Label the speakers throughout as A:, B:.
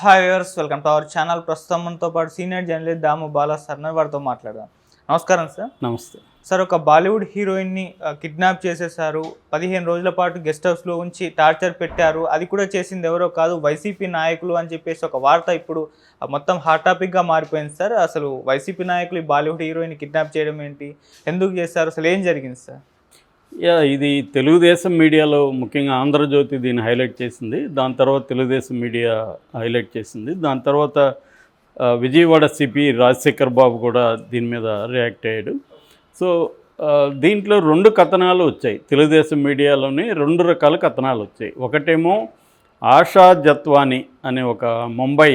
A: Hi viewers, welcome to our channel. ప్రస్తుతం మనతో పాటు సీనియర్ జర్నలిస్ట్ దాము బాలా సార్ వారితో మాట్లాడదాం. నమస్కారం సార్.
B: నమస్తే
A: సార్, ఒక బాలీవుడ్ హీరోయిన్ని కిడ్నాప్ చేసేసారు. 15 రోజుల పాటు గెస్ట్ హౌస్లో ఉంచి టార్చర్ పెట్టారు. అది కూడా చేసింది ఎవరో కాదు, వైసీపీ నాయకులు అని చెప్పేసి ఒక వార్త ఇప్పుడు మొత్తం హాట్ టాపిక్గా మారిపోయింది సార్. అసలు వైసీపీ నాయకులు ఈ బాలీవుడ్ హీరోయిన్ని కిడ్నాప్ చేయడం ఏంటి, ఎందుకు చేస్తారు, అసలు ఏం జరిగింది సార్?
B: ఇది తెలుగుదేశం మీడియాలో ముఖ్యంగా ఆంధ్రజ్యోతి దీన్ని హైలైట్ చేసింది. దాని తర్వాత తెలుగుదేశం మీడియా హైలైట్ చేసింది. దాని తర్వాత విజయవాడ సిపి రాజశేఖర్ బాబు కూడా దీని మీద రియాక్ట్ అయ్యాడు. సో దీంట్లో 2 కథనాలు వచ్చాయి. తెలుగుదేశం మీడియాలోని 2 రకాల కథనాలు వచ్చాయి. ఒకటేమో ఆశా జత్వానీ అనే ఒక ముంబై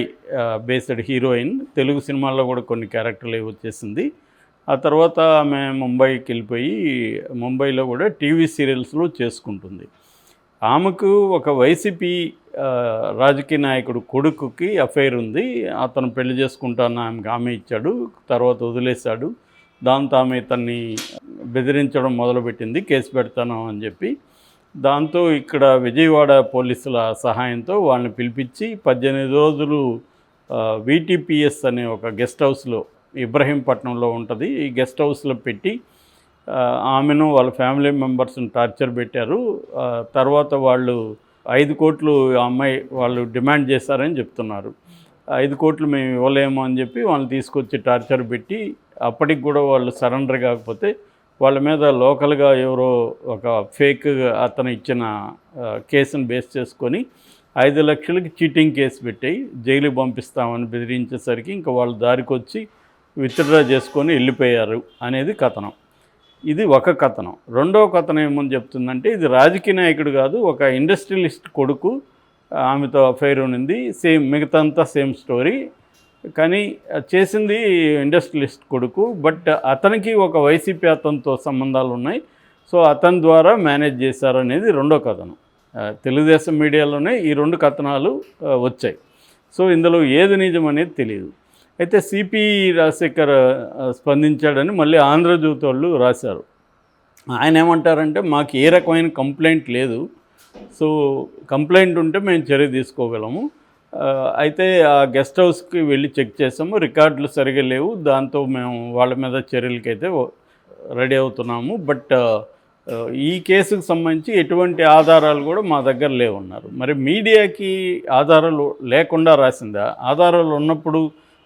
B: బేస్డ్ హీరోయిన్, తెలుగు సినిమాల్లో కూడా కొన్ని క్యారెక్టర్లు వచ్చేసింది. ఆ తర్వాత ఆమె ముంబైకి వెళ్ళిపోయి ముంబైలో కూడా టీవీ సీరియల్స్లో చేసుకుంటుంది. ఆమెకు ఒక వైసీపీ రాజకీయ నాయకుడు కొడుకుకి అఫైర్ ఉంది. అతను పెళ్లి చేసుకుంటాను ఆమెకు హామీ ఇచ్చాడు, తర్వాత వదిలేశాడు. దాంతో ఆమె ఇతన్ని బెదిరించడం మొదలుపెట్టింది, కేసు పెడతాను అని చెప్పి. దాంతో ఇక్కడ విజయవాడ పోలీసుల సహాయంతో వాళ్ళని పిలిపించి 18 రోజులు VTPS అనే ఒక గెస్ట్ హౌస్లో, ఇబ్రహీంపట్నంలో ఉంటుంది, ఈ గెస్ట్ హౌస్లో పెట్టి ఆమెను వాళ్ళ ఫ్యామిలీ మెంబర్స్ని టార్చర్ పెట్టారు. తర్వాత వాళ్ళు 5 కోట్లు అమ్మాయి వాళ్ళు డిమాండ్ చేశారని చెప్తున్నారు. 5 కోట్లు మేము ఇవ్వలేము అని చెప్పి వాళ్ళని తీసుకొచ్చి టార్చర్ పెట్టి, అప్పటికి కూడా వాళ్ళు సరెండర్ కాకపోతే వాళ్ళ మీద లోకల్గా ఎవరో ఒక ఫేక్ అతను ఇచ్చిన కేసును బేస్ చేసుకొని 5 లక్షలకి చీటింగ్ కేసు పెట్టి జైలుకి పంపిస్తామని బెదిరించేసరికి ఇంకా వాళ్ళు దారికి వచ్చి విత్డ్రా చేసుకొని వెళ్ళిపోయారు అనేది కథనం. ఇది ఒక కథనం. రెండవ కథనం ఏమని చెప్తుందంటే, ఇది రాజకీయ నాయకుడు కాదు, ఒక ఇండస్ట్రియలిస్ట్ కొడుకు, ఆమెతో అఫైర్ ఉంది, సేమ్ మిగతా అంతా సేమ్ స్టోరీ. కానీ చేసింది ఇండస్ట్రియలిస్ట్ కొడుకు, బట్ అతనికి ఒక వైసీపీ అతనితో సంబంధాలు ఉన్నాయి. సో అతని ద్వారా మేనేజ్ చేశారు అనేది రెండో కథనం. తెలుగుదేశం మీడియాలోనే ఈ 2 కథనాలు వచ్చాయి. సో ఇందులో ఏది నిజం అనేది తెలియదు. అయితే సిపి రాజశేఖర్ స్పందించాడని మళ్ళీ ఆంధ్రజ్యోతి వాళ్ళు రాశారు. ఆయన ఏమంటారంటే, మాకు ఏ రకమైన కంప్లైంట్ లేదు, సో కంప్లైంట్ ఉంటే మేము చర్య తీసుకోగలము. అయితే ఆ గెస్ట్ హౌస్కి వెళ్ళి చెక్ చేసాము, రికార్డులు సరిగా లేవు, దాంతో మేము వాళ్ళ మీద చర్యలకైతే రెడీ అవుతున్నాము. బట్ ఈ కేసుకు సంబంధించి ఎటువంటి ఆధారాలు కూడా మా దగ్గర లేవన్నారు. మరి మీడియాకి ఆధారాలు లేకుండా రాసిందా? ఆధారాలు ఉన్నప్పుడు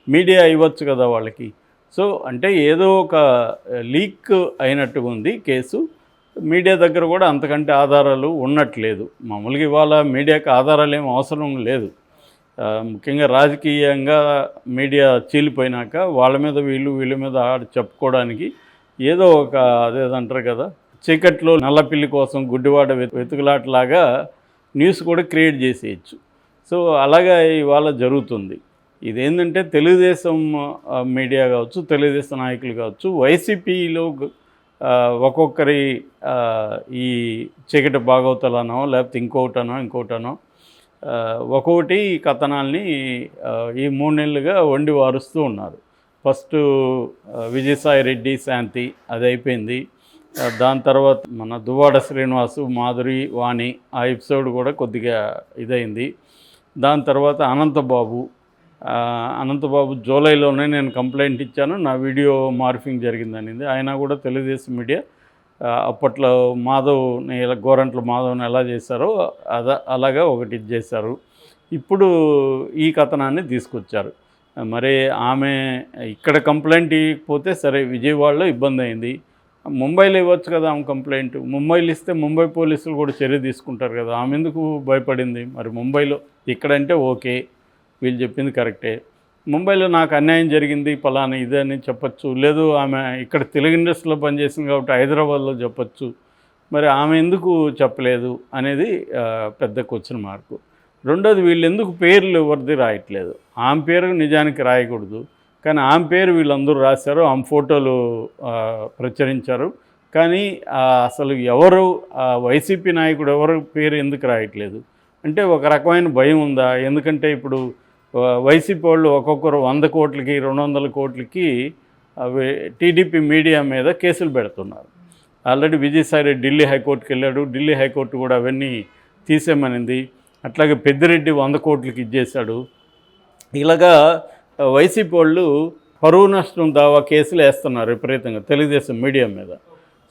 B: మీడియా ఇవ్వచ్చు కదా వాళ్ళకి. సో అంటే ఏదో ఒక లీక్ అయినట్టుగా ఉంది కేసు. మీడియా దగ్గర కూడా అంతకంటే ఆధారాలు ఉన్నట్లేదు. మామూలుగా ఇవాళ మీడియాకి ఆధారాలు ఏం అవసరం లేదు. ముఖ్యంగా రాజకీయంగా మీడియా చీలిపోయినాక వాళ్ళ మీద వీళ్ళ మీద చెప్పుకోవడానికి ఏదో ఒక అదేదంటారు కదా, చీకట్లో నల్లపిల్లి కోసం గుడ్డివాడ వెతుకులాటలాగా న్యూస్ కూడా క్రియేట్ చేసేయచ్చు. సో అలాగా ఇవాళ జరుగుతుంది. ఇదేంటంటే తెలుగుదేశం మీడియా కావచ్చు, తెలుగుదేశం నాయకులు కావచ్చు, వైసీపీలో ఒక్కొక్కరి ఈ చీకటి భాగవతాలనో లేకపోతే ఇంకోటనో ఒక్కొక్కటి కథనాల్ని ఈ 3 నెలలుగా వండి వారుస్తూ ఉన్నారు. ఫస్ట్ విజయసాయి రెడ్డి శాంతి అది అయిపోయింది. దాని తర్వాత మన దువ్వాడ శ్రీనివాసు, మాధురి, వాణి ఆ ఎపిసోడ్ కూడా కొద్దిగా ఇదైంది. దాని తర్వాత అనంతబాబు జూలైలోనే నేను కంప్లైంట్ ఇచ్చాను, నా వీడియో మార్ఫింగ్ జరిగిందనింది. అయినా కూడా తెలుగుదేశం మీడియా అప్పట్లో మాధవ్ని గోరంట్ల మాధవ్ని ఎలా చేశారో అలాగా ఒకటి చేశారు. ఇప్పుడు ఈ కథనాన్ని తీసుకొచ్చారు. మరి ఆమె ఇక్కడ కంప్లైంట్ ఇవ్వకపోతే సరే, విజయవాడలో ఇబ్బంది అయింది, ముంబైలో ఇవ్వచ్చు కదా ఆమె కంప్లైంట్. ముంబైలో ఇస్తే ముంబై పోలీసులు కూడా చర్య తీసుకుంటారు కదా, ఆమె ఎందుకు భయపడింది? మరి ముంబైలో ఇక్కడంటే ఓకే, వీళ్ళు చెప్పింది కరెక్టే, ముంబైలో నాకు అన్యాయం జరిగింది పలానా ఇదని చెప్పచ్చు. లేదు ఆమె ఇక్కడ తెలుగు ఇండస్ట్రీలో పనిచేసింది కాబట్టి హైదరాబాద్లో చెప్పచ్చు. మరి ఆమె ఎందుకు చెప్పలేదు అనేది పెద్ద క్వశ్చన్ మార్కు. రెండోది, వీళ్ళు ఎందుకు పేర్లు ఎవరిది రాయట్లేదు? ఆమె పేరు నిజానికి రాయకూడదు, కానీ ఆమె పేరు వీళ్ళందరూ రాశారు, ఆమె ఫోటోలు ప్రచురించారు. కానీ అసలు ఎవరు వైసీపీ నాయకుడు ఎవరు పేరు ఎందుకు రాయట్లేదు అంటే ఒక రకమైన భయం ఉందా? ఎందుకంటే ఇప్పుడు వైసీపీ వాళ్ళు ఒక్కొక్కరు 100 కోట్లకి 200 కోట్లకి టీడీపీ మీడియా మీద కేసులు పెడుతున్నారు. ఆల్రెడీ విజయసాయి రెడ్డి ఢిల్లీ హైకోర్టుకి వెళ్ళాడు, ఢిల్లీ హైకోర్టు కూడా అవన్నీ తీసేమనింది. అట్లాగే పెద్దిరెడ్డి 100 కోట్లకి ఇచ్చేశాడు. ఇలాగా వైసీపీ వాళ్ళు పరువు నష్టం దావా కేసులు వేస్తున్నారు విపరీతంగా తెలుగుదేశం మీడియా మీద.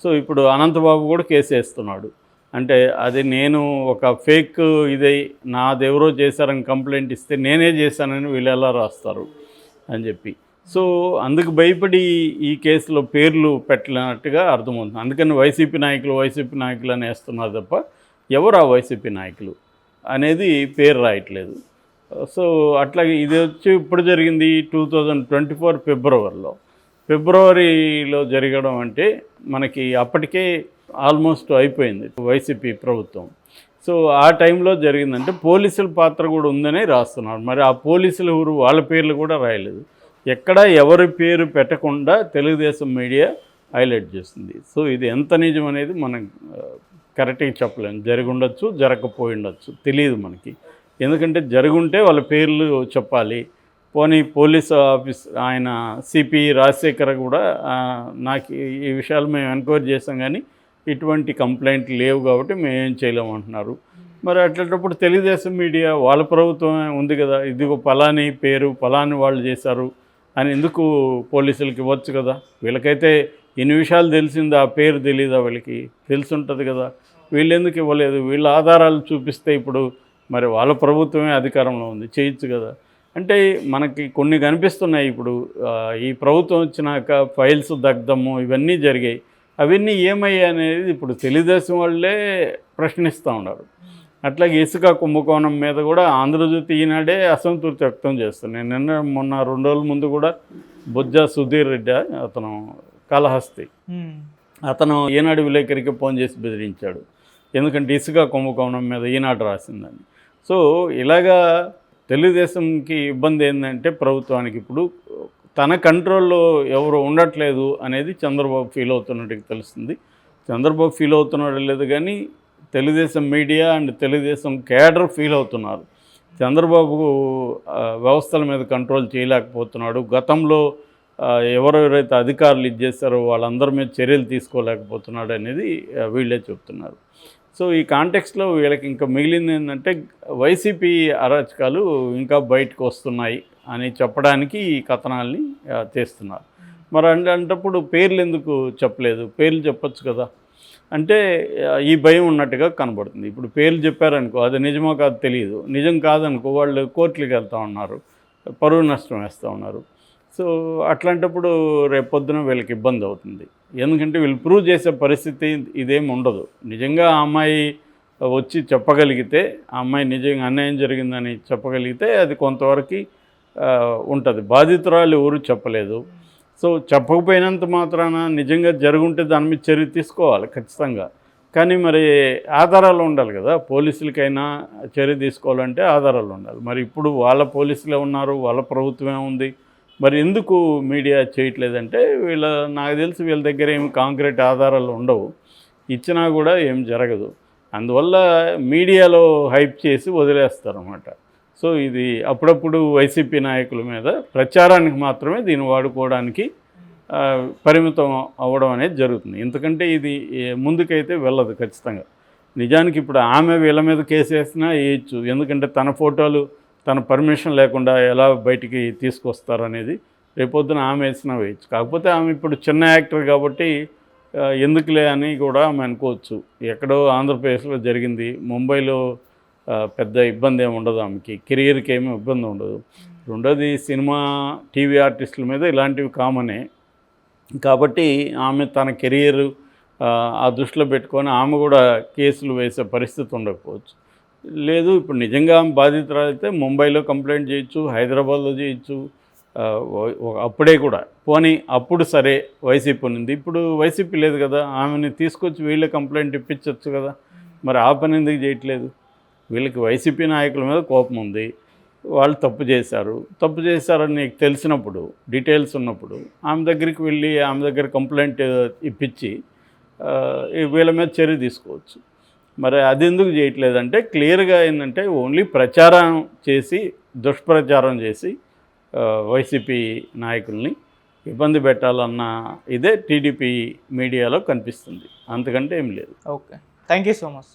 B: సో ఇప్పుడు అనంతబాబు కూడా కేసు వేస్తున్నాడు. అంటే అది నేను ఒక ఫేక్ ఇదై నాదెవరో చేశారని కంప్లైంట్ ఇస్తే నేనే చేశానని వీళ్ళు ఎలా రాస్తారు అని చెప్పి. సో అందుకు భయపడి ఈ కేసులో పేర్లు పెట్టినట్టుగా అర్థమవుతుంది. అందుకని వైసీపీ నాయకులు అని వేస్తున్నారు తప్ప ఎవరు ఆ వైసీపీ నాయకులు అనేది పేరు రాయట్లేదు. సో అట్లాగే ఇది వచ్చి ఇప్పుడు జరిగింది 2024 ఫిబ్రవరిలో జరగడం అంటే మనకి అప్పటికే ఆల్మోస్ట్ అయిపోయింది వైసీపీ ప్రభుత్వం. సో ఆ టైంలో జరిగిందంటే పోలీసుల పాత్ర కూడా ఉందనే రాస్తున్నారు. మరి ఆ పోలీసులు ఎవరు, వాళ్ళ పేర్లు కూడా రాయలేదు. ఎక్కడ ఎవరి పేరు పెట్టకుండా తెలుగుదేశం మీడియా హైలైట్ చేస్తుంది. సో ఇది ఎంత నిజం అనేది మనం కరెక్ట్గా చెప్పలేము. జరిగి ఉండొచ్చు, జరగకపోయి ఉండొచ్చు, తెలియదు మనకి. ఎందుకంటే జరుగుంటే వాళ్ళ పేర్లు చెప్పాలి. పోనీ పోలీస్ ఆఫీస్ ఆయన సిపి రాజశేఖర్ కూడా నాకు ఈ విషయాలు మేము ఎంక్వైరీ చేసాం కానీ ఇటువంటి కంప్లైంట్లు లేవు కాబట్టి మేము ఏం చేయలేము అంటున్నారు. మరి అట్లాంటప్పుడు తెలుగుదేశం మీడియా వాళ్ళ ప్రభుత్వమే ఉంది కదా, ఇదిగో పలాని పేరు పలాని వాళ్ళు చేశారు అని ఎందుకు పోలీసులకి ఇవ్వచ్చు కదా. వీళ్ళకైతే ఎన్ని విషయాలు తెలిసిందో ఆ పేరు తెలీదా, వీళ్ళకి తెలిసి ఉంటుంది కదా. వీళ్ళు ఎందుకు ఇవ్వలేదు? వీళ్ళ ఆధారాలు చూపిస్తే ఇప్పుడు మరి వాళ్ళ ప్రభుత్వమే అధికారంలో ఉంది, చేయొచ్చు కదా. అంటే మనకి కొన్ని కనిపిస్తున్నాయి. ఇప్పుడు ఈ ప్రభుత్వం వచ్చినాక ఫైల్స్ దగ్ధము ఇవన్నీ జరిగాయి. అవన్నీ ఏమయ్యాయి అనేది ఇప్పుడు తెలుగుదేశం వాళ్ళే ప్రశ్నిస్తూ ఉన్నారు. అట్లాగే ఇసుక కుంభకోణం మీద కూడా ఆంధ్రజ్యోతి ఈనాడే అసంతృప్తి వ్యక్తం చేస్తున్నాయి. మొన్న 2 రోజుల ముందు కూడా బొజ్జ సుధీర్ రెడ్డి అతను కాళహస్తి అతను ఈనాడు విలేకరికి ఫోన్ చేసి బెదిరించాడు. ఎందుకంటే ఇసుక కుంభకోణం మీద ఈనాడు రాసిందని. సో ఇలాగా తెలుగుదేశంకి ఇబ్బంది ఏంటంటే ప్రభుత్వానికి ఇప్పుడు తన కంట్రోల్లో ఎవరు ఉండట్లేదు అనేది చంద్రబాబు ఫీల్ అవుతున్నట్టుగా తెలుస్తుంది. చంద్రబాబు ఫీల్ అవుతున్నాడు లేదు కానీ Telugu Desam media and Telugu Desam cadre feel అవుతున్నారు. చంద్రబాబు వ్యవస్థల మీద కంట్రోల్ చేయలేకపోతున్నాడు. గతంలో ఎవరెవరైతే అధికారులు ఇచ్చేస్తారో వాళ్ళందరి మీద చర్యలు తీసుకోలేకపోతున్నాడు అనేది వీళ్ళే చెప్తున్నారు. సో ఈ కాంటెక్స్ట్లో వీళ్ళకి ఇంకా మిగిలింది ఏంటంటే వైసీపీ అరాచకాలు ఇంకా బయటకు వస్తున్నాయి అని చెప్పడానికి ఈ కథనాల్ని తీస్తున్నారు. మరి అంటప్పుడు పేర్లు ఎందుకు చెప్పలేదు? పేర్లు చెప్పొచ్చు కదా. అంటే ఈ భయం ఉన్నట్టుగా కనబడుతుంది. ఇప్పుడు పేర్లు చెప్పారనుకో అది నిజమో కాదు తెలియదు. నిజం కాదనుకో వాళ్ళు కోర్టులకు వెళ్తూ ఉన్నారు, పరువు నష్టం వేస్తూ ఉన్నారు. సో అట్లాంటప్పుడు రేపొద్దున వీళ్ళకి ఇబ్బంది అవుతుంది. ఎందుకంటే వీళ్ళు ప్రూవ్ చేసే పరిస్థితి ఇదేమి ఉండదు. నిజంగా ఆ అమ్మాయి వచ్చి చెప్పగలిగితే, ఆ అమ్మాయి నిజంగా అన్యాయం జరిగిందని చెప్పగలిగితే అది కొంతవరకు ఉంటుంది. బాధితురాలు ఎవరు చెప్పలేదు. సో చెప్పకపోయినంత మాత్రాన నిజంగా జరుగుంటే దాని మీద చర్య తీసుకోవాలి ఖచ్చితంగా. కానీ మరి ఆధారాలు ఉండాలి కదా. పోలీసులకైనా చర్య తీసుకోవాలంటే ఆధారాలు ఉండాలి. మరి ఇప్పుడు వాళ్ళ పోలీసులే ఉన్నారు, వాళ్ళ ప్రభుత్వమే ఉంది. మరి ఎందుకు మీడియా చేయట్లేదంటే నాకు తెలిసి వీళ్ళ దగ్గర ఏమి కాంక్రీట్ ఆధారాలు ఉండవు, ఇచ్చినా కూడా ఏం జరగదు. అందువల్ల మీడియాలో హైప్ చేసి వదిలేస్తారన్నమాట. సో ఇది అప్పుడప్పుడు వైసీపీ నాయకుల మీద ప్రచారానికి మాత్రమే దీన్ని వాడుకోవడానికి పరిమితం అవ్వడం అనేది జరుగుతుంది. ఎందుకంటే ఇది ముందుకైతే వెళ్ళదు ఖచ్చితంగా. నిజానికి ఇప్పుడు ఆమె వీళ్ళ మీద కేసు వేసినా వేయచ్చు. ఎందుకంటే తన ఫోటోలు తన పర్మిషన్ లేకుండా ఎలా బయటికి తీసుకొస్తారనేది రేపొద్దున ఆమె వేసినా వేయచ్చు. కాకపోతే ఆమె ఇప్పుడు చిన్న యాక్టర్ కాబట్టి ఎందుకులే అని కూడా ఆమె అనుకోవచ్చు. ఎక్కడో ఆంధ్రప్రదేశ్లో జరిగింది, ముంబైలో పెద్ద ఇబ్బంది ఏమి ఉండదు ఆమెకి, కెరియర్కి ఏమీ ఇబ్బంది ఉండదు. రెండోది సినిమా టీవీ ఆర్టిస్టుల మీద ఇలాంటివి కామనే కాబట్టి ఆమె తన కెరియర్ ఆ దృష్టిలో పెట్టుకొని ఆమె కూడా కేసులు వేసే పరిస్థితి ఉండకపోవచ్చు. లేదు ఇప్పుడు నిజంగా ఆమె బాధితురాలైతే ముంబైలో కంప్లైంట్ చేయొచ్చు, హైదరాబాద్లో చేయొచ్చు. అప్పుడే కూడా పోనీ అప్పుడు సరే వైసీపీ ఉంది, ఇప్పుడు వైసీపీ లేదు కదా, ఆమెని తీసుకొచ్చి వీళ్ళే కంప్లైంట్ ఇప్పించవచ్చు కదా. మరి ఆ పని ఎందుకు చేయట్లేదు? వీళ్ళకి వైసీపీ నాయకుల మీద కోపం ఉంది, వాళ్ళు తప్పు చేశారని నీకు తెలిసినప్పుడు, డీటెయిల్స్ ఉన్నప్పుడు ఆమె దగ్గరికి వెళ్ళి ఆమె దగ్గర కంప్లైంట్ ఇప్పించి వీళ్ళ మీద చర్య తీసుకోవచ్చు. మరి అది ఎందుకు చేయట్లేదంటే క్లియర్గా ఏంటంటే ఓన్లీ ప్రచారం చేసి దుష్ప్రచారం చేసి వైసీపీ నాయకుల్ని ఇబ్బంది పెట్టాలన్న ఇదే టీడీపీ మీడియాలో కనిపిస్తుంది. అంతకంటే ఏం లేదు.
A: Okay, thank you so much.